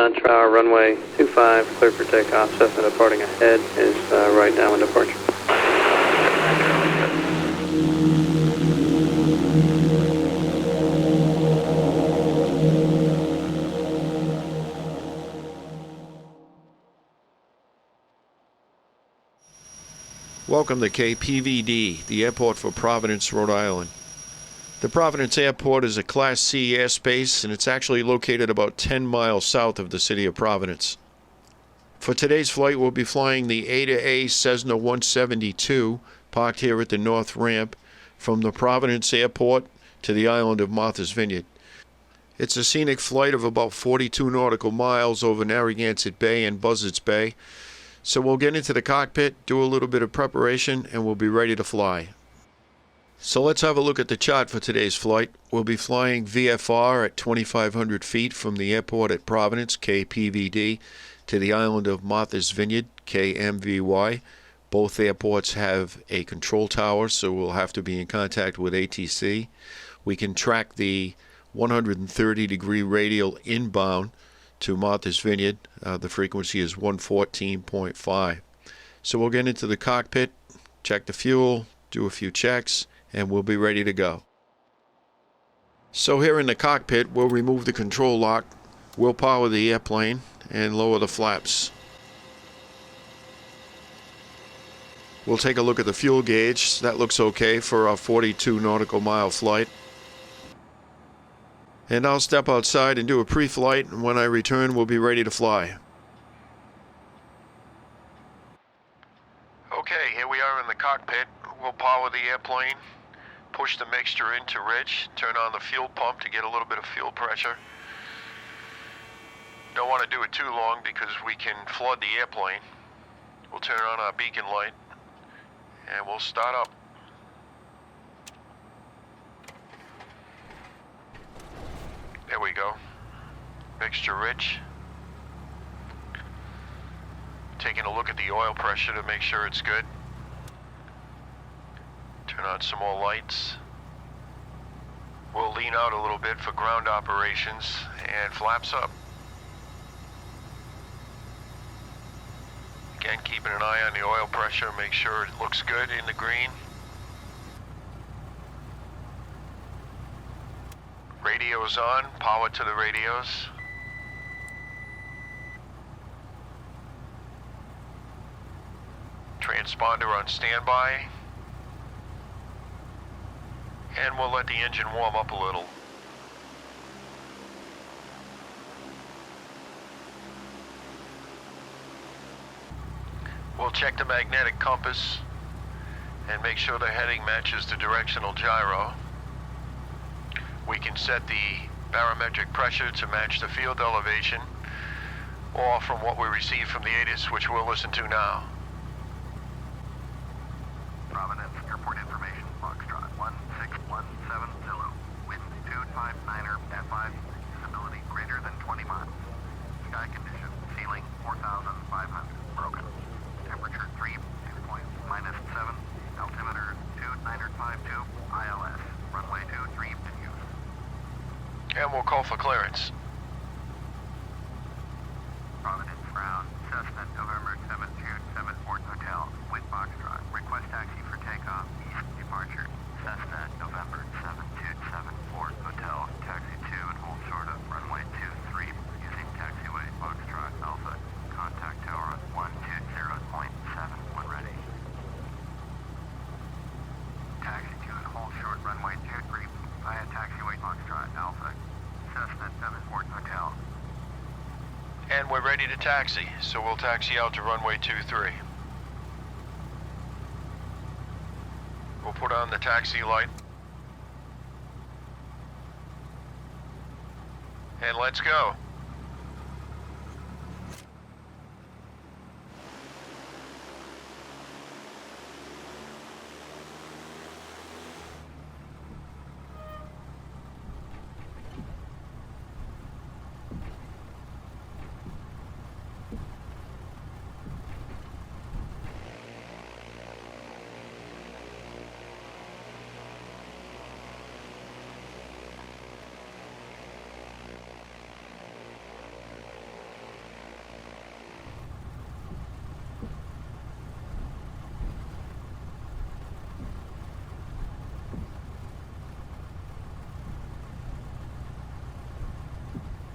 on tower, runway 25, clear for takeoff. Cessna departing ahead is right now in departure. Welcome to Kpvd, the airport for Providence, Rhode Island. The Providence Airport is a Class C airspace, and it's actually located about 10 miles south of the city of Providence. For today's flight, we'll be flying the A2A Cessna 172, parked here at the north ramp, from the Providence Airport to the island of Martha's Vineyard. It's a scenic flight of about 42 nautical miles over Narragansett Bay and Buzzards Bay. So we'll get into the cockpit, do a little bit of preparation, and we'll be ready to fly. So let's have a look at the chart for today's flight. We'll be flying VFR at 2,500 feet from the airport at Providence, Kpvd, to the island of Martha's Vineyard, Kmvy. Both airports have a control tower, so we'll have to be in contact with ATC. We can track the 130-degree radial inbound to Martha's Vineyard. The frequency is 114.5. So we'll get into the cockpit, check the fuel, do a few checks, and we'll be ready to go. So here in the cockpit, we'll remove the control lock, we'll power the airplane, and lower the flaps. We'll take a look at the fuel gauge. That looks okay for our 42 nautical mile flight. And I'll step outside and do a pre-flight, and when I return, we'll be ready to fly. Okay, here we are in the cockpit. We'll power the airplane, push the mixture into rich, turn on the fuel pump to get a little bit of fuel pressure. Don't want to do it too long because we can flood the airplane. We'll turn on our beacon light, and we'll start up. There we go. Mixture rich. Taking a look at the oil pressure to make sure it's good. Turn on some more lights. We'll lean out a little bit for ground operations and flaps up. Again, keeping an eye on the oil pressure, make sure it looks good in the green. Radios on, power to the radios. Transponder on standby. And we'll let the engine warm up a little. We'll check the magnetic compass and make sure the heading matches the directional gyro. We can set the barometric pressure to match the field elevation, or from what we received from the ATIS, which we'll listen to now. Providence Airport Information, Foxtrot 16170, wind 259er at 5, stability greater than 20 miles. Sky condition, ceiling 4,500, broken. Temperature 3, dew point -7, altimeter 2952, ILS, runway 23 in use. And we'll call for clearance. Providence Ground, Cessna, November 7274 Hotel, with Foxtrot. Request taxi for takeoff, east departure. Cessna, November 7274 Hotel, taxi 2 and hold short of runway 23 using taxiway Foxtrot Alpha. Contact tower at 120.7 when ready. Taxi 2 and hold short runway 23 via taxiway Foxtrot Alpha, Cessna 74 Hotel. And we're ready to taxi, so we'll taxi out to runway 23. We'll put on the taxi light. And let's go.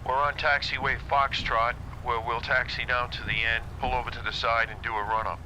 We're on taxiway Foxtrot, where we'll taxi down to the end, pull over to the side, and do a run-up.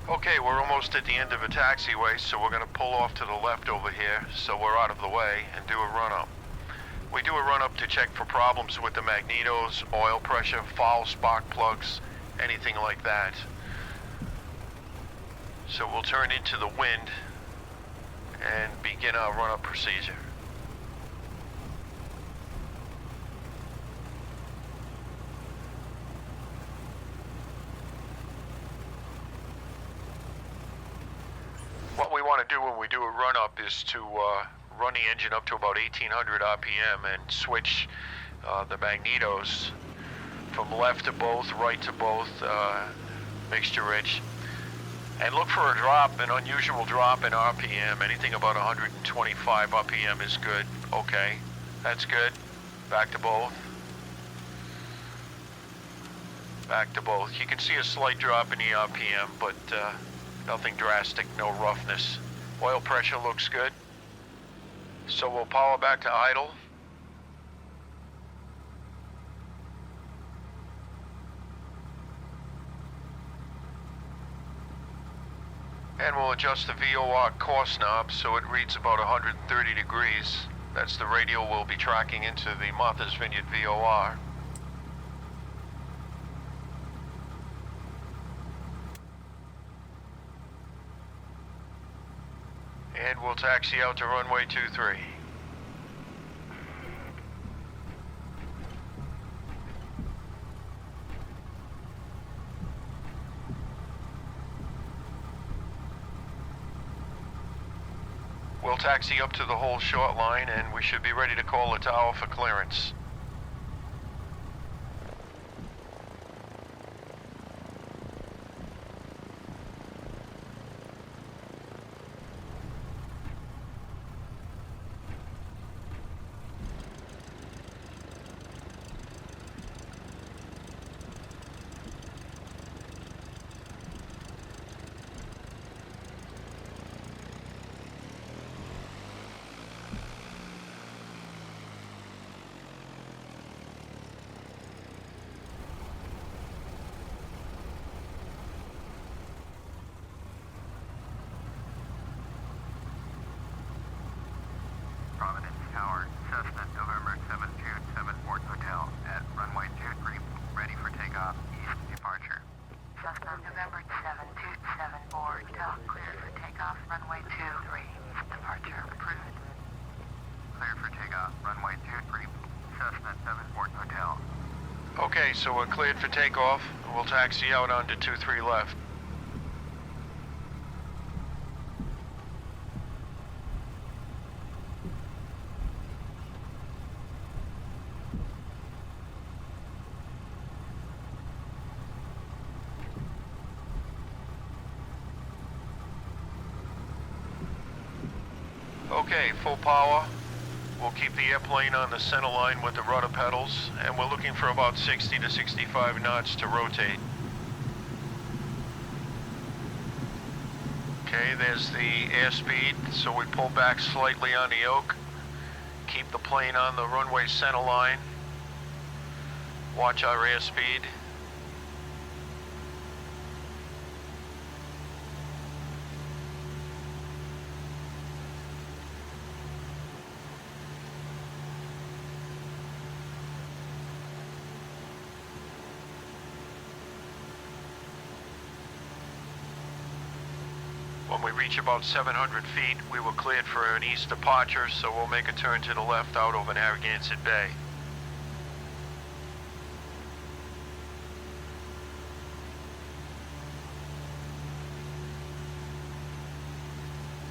Okay, we're almost at the end of a taxiway, so we're going to pull off to the left over here so we're out of the way and do a run-up. We do a run-up to check for problems with the magnetos, oil pressure, foul spark plugs, anything like that. So we'll turn into the wind and begin our run-up procedure. What we want to do when we do a run-up is to run the engine up to about 1800 RPM and switch the magnetos from left to both, right to both, mixture rich. And look for a drop, an unusual drop in RPM. Anything about 125 RPM is good. Okay, that's good. Back to both. Back to both. You can see a slight drop in the RPM, but nothing drastic, no roughness. Oil pressure looks good. So we'll power back to idle. And we'll adjust the VOR course knob so it reads about 130 degrees. That's the radial we'll be tracking into the Martha's Vineyard VOR. And we'll taxi out to runway 23. We'll taxi up to the whole short line and we should be ready to call the tower for clearance. Providence Tower, Cessna, November 7274 Hotel at runway 23, ready for takeoff, east departure. Cessna, November 7274 Hotel, cleared for takeoff, runway 23, east departure approved. Clear for takeoff, runway 23, Cessna 74 Hotel. Okay, so we're cleared for takeoff. We'll taxi out onto 23 left. Okay, full power. We'll keep the airplane on the center line with the rudder pedals, and we're looking for about 60 to 65 knots to rotate. Okay, there's the airspeed, so we pull back slightly on the yoke. Keep the plane on the runway center line. Watch our airspeed. When we reach about 700 feet, we were cleared for an east departure, so we'll make a turn to the left out over Narragansett Bay.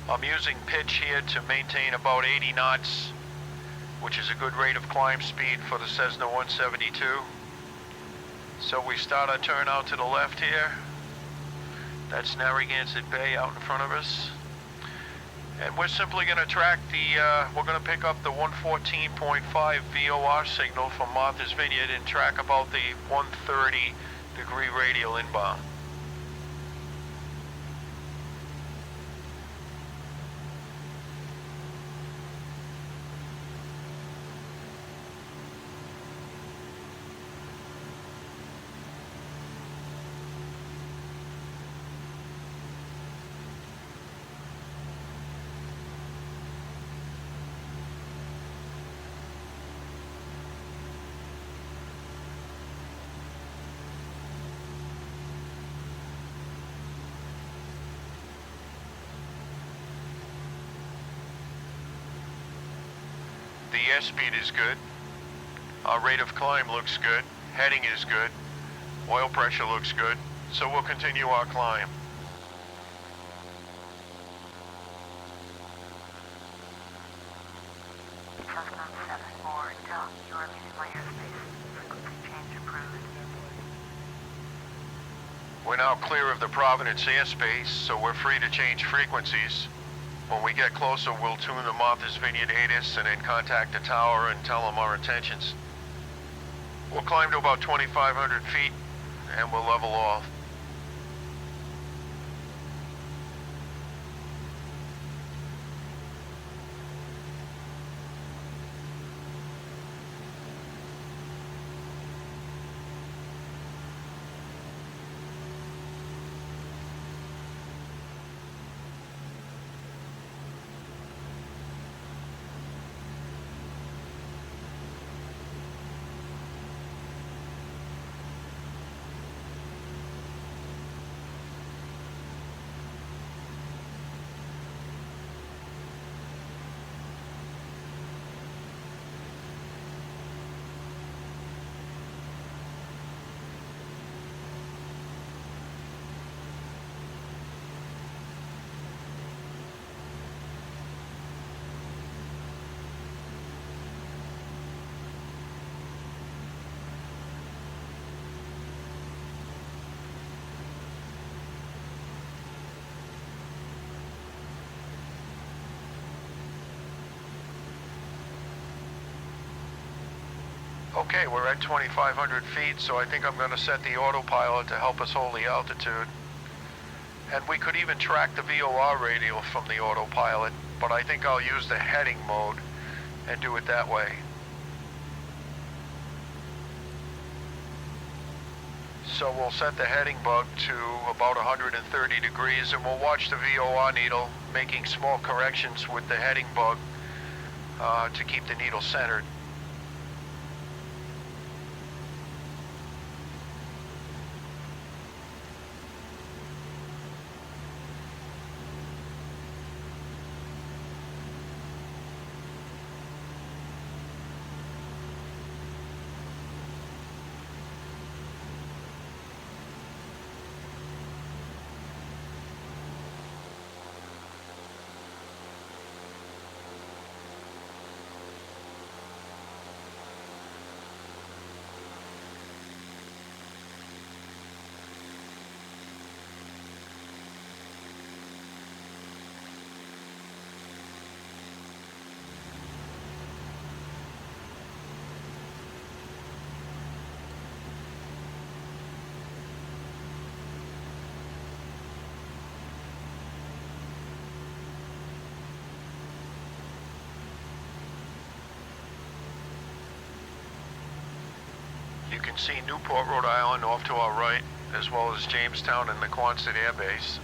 I'm using pitch here to maintain about 80 knots, which is a good rate of climb speed for the Cessna 172. So we start our turn out to the left here. That's Narragansett Bay out in front of us. And we're simply going to track we're going to pick up the 114.5 VOR signal from Martha's Vineyard and track about the 130-degree radial inbound. The airspeed is good. Our rate of climb looks good. Heading is good. Oil pressure looks good. So we'll continue our climb. Cessna 74 Del, you are leaving my airspace. Frequency change approved. We're now clear of the Providence airspace, so we're free to change frequencies. When we get closer, we'll tune the Martha's Vineyard ATIS and then contact the tower and tell them our intentions. We'll climb to about 2,500 feet and we'll level off. Okay, we're at 2,500 feet, so I think I'm going to set the autopilot to help us hold the altitude. And we could even track the VOR radial from the autopilot, but I think I'll use the heading mode and do it that way. So we'll set the heading bug to about 130 degrees and we'll watch the VOR needle making small corrections with the heading bug to keep the needle centered. You can see Newport, Rhode Island off to our right, as well as Jamestown and the Quonset Air Base.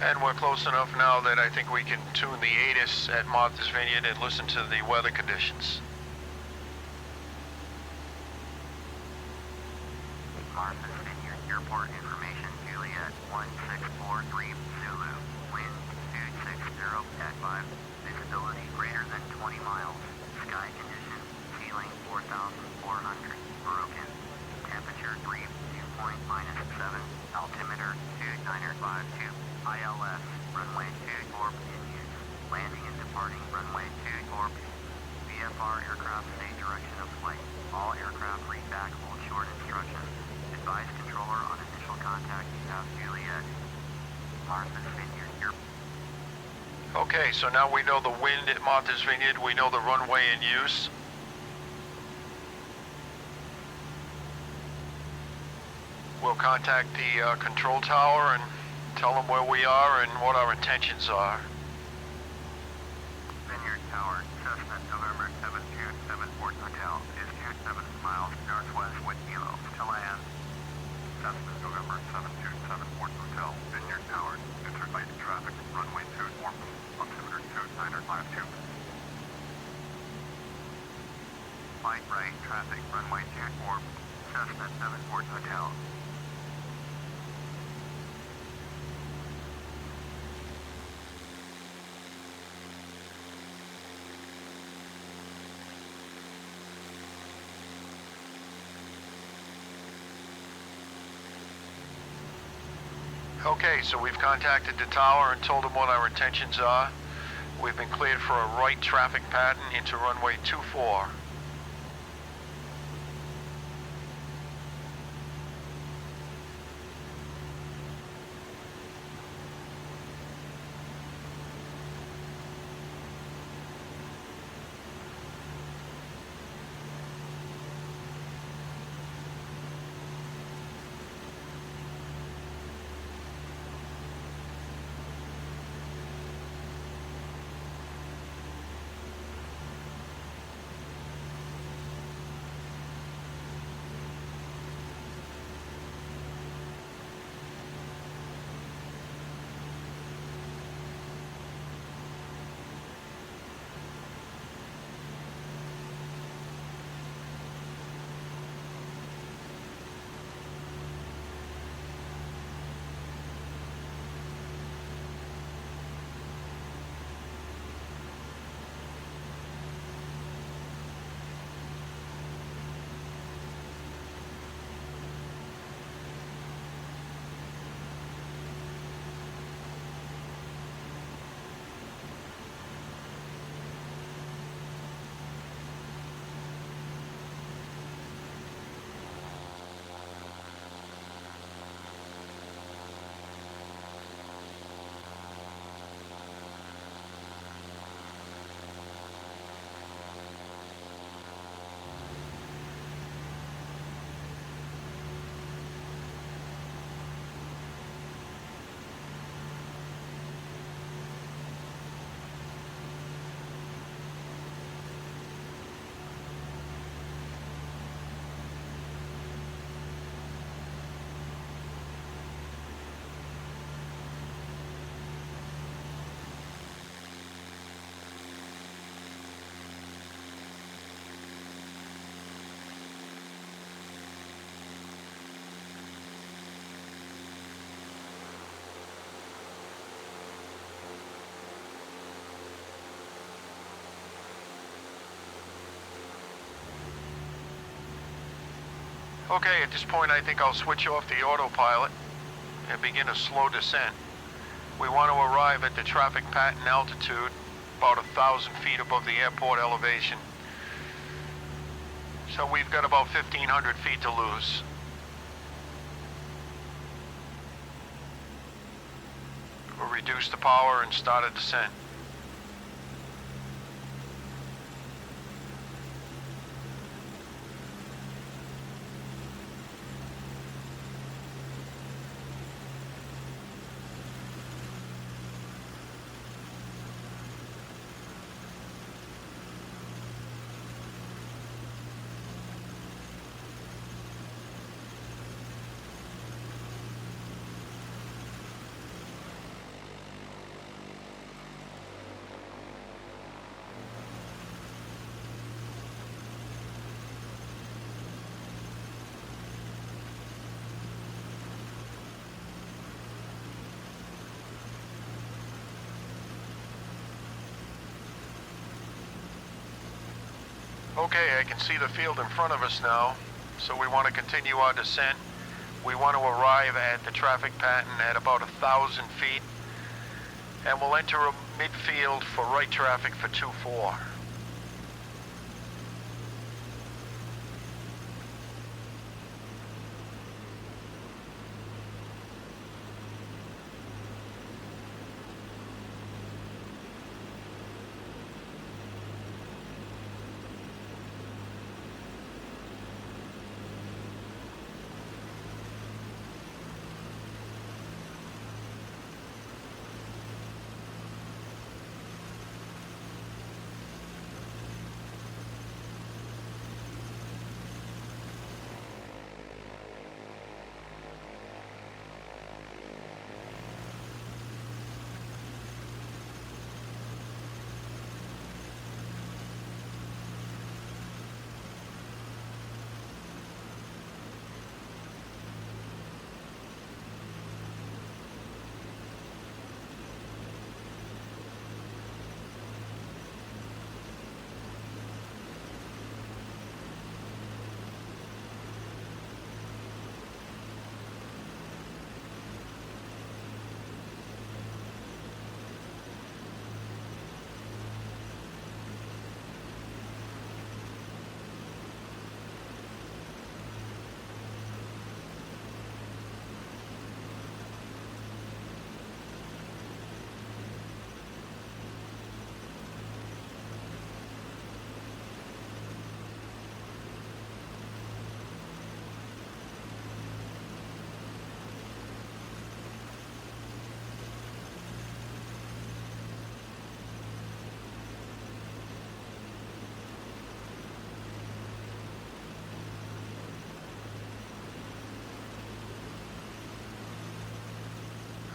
And we're close enough now that I think we can tune the ATIS at Martha's Vineyard and listen to the weather conditions. Martha's Vineyard Airport information, Juliet 1643 Zulu, wind 260 at 5, visibility greater than 20 miles, sky condition, ceiling 4,400, broken, temperature 3, dew point -7, altimeter 2952, ILS, runway 24 in use, landing and departing runway 24, VFR aircraft stay direction of flight, all aircraft read back hold short instructions. Advise controller on initial contact you have Juliet. Martha's Vineyard, here. Okay, so now we know the wind at Martha's Vineyard, we know the runway in use. We'll contact the control tower and tell them where we are and what our intentions are. Vineyard Tower, Cessna, November 7274 Hotel, is 27 miles northwest with Kilo. To land. Cessna, November 7274 Hotel, Vineyard Tower, interlight traffic, runway 24, altimeter 2952. Light right traffic, runway 24, Cessna 74 Hotel. Okay, so we've contacted the tower and told them what our intentions are. We've been cleared for a right traffic pattern into runway 24. Okay, at this point I think I'll switch off the autopilot and begin a slow descent. We want to arrive at the traffic pattern altitude, about 1,000 feet above the airport elevation. So we've got about 1,500 feet to lose. We'll reduce the power and start a descent. Okay, I can see the field in front of us now, so we want to continue our descent. We want to arrive at the traffic pattern at about 1,000 feet, and we'll enter a midfield for right traffic for 2-4.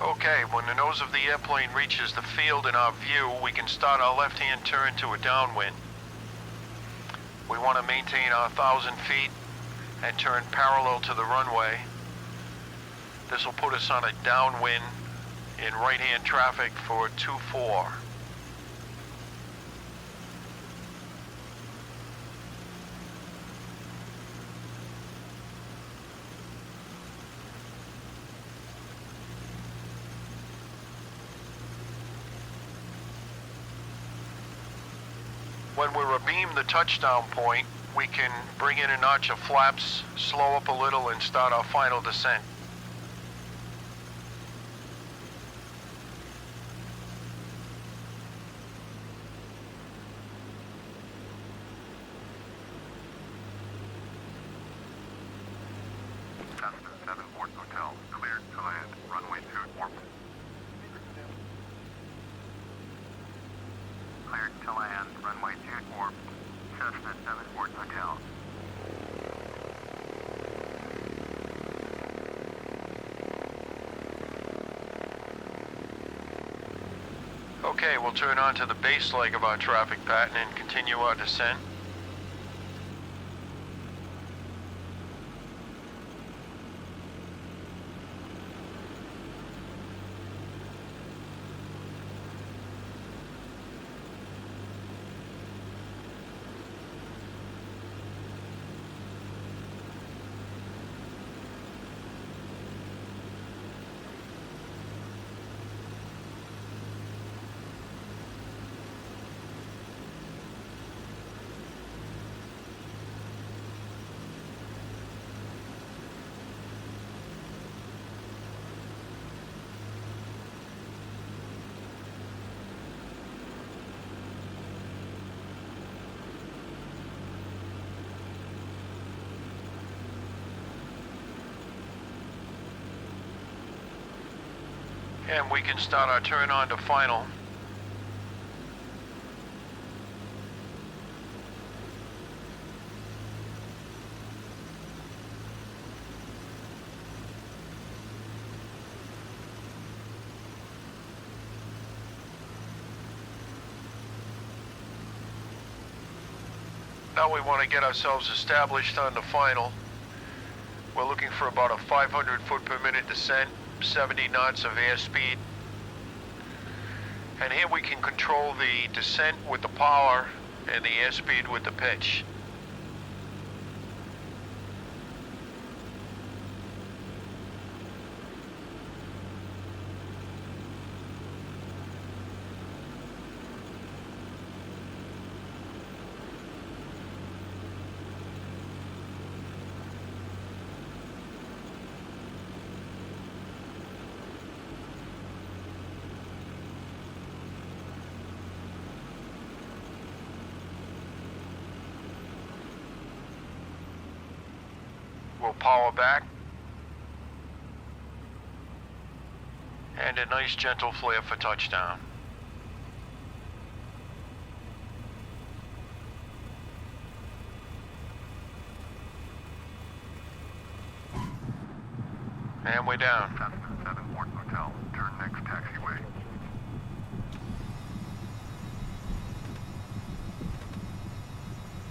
Okay, when the nose of the airplane reaches the field in our view, we can start our left-hand turn to a downwind. We want to maintain our 1,000 feet and turn parallel to the runway. This will put us on a downwind in right-hand traffic for 2-4. When we're abeam the touchdown point, we can bring in a notch of flaps, slow up a little, and start our final descent. Cessna 74 Hotel, cleared to land, runway 24. Cleared to land, runway 24, Cessna 74 Hotel. Okay, we'll turn on to the base leg of our traffic pattern and continue our descent. And we can start our turn on to final. Now we want to get ourselves established on the final. We're looking for about a 500 foot per minute descent, 70 knots of airspeed. And here we can control the descent with the power and the airspeed with the pitch. We'll power back. And a nice gentle flare for touchdown. And we're down. Cessna 7 Port Hotel. Turn next taxiway.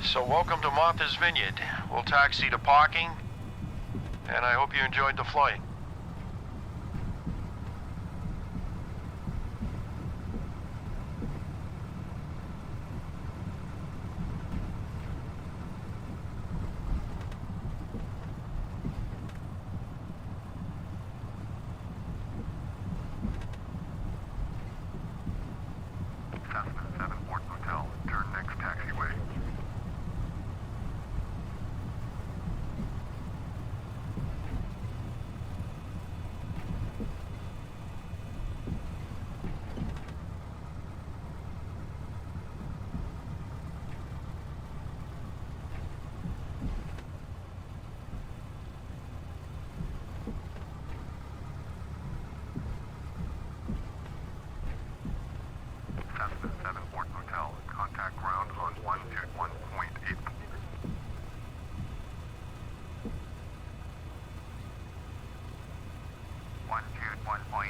So welcome to Martha's Vineyard. We'll taxi to parking, and I hope you enjoyed the flight. Cessna 7 Port Hotel. Turn next taxiway. Cessna 7 Port Hotel. Contact ground on 121.8. One, 1.8.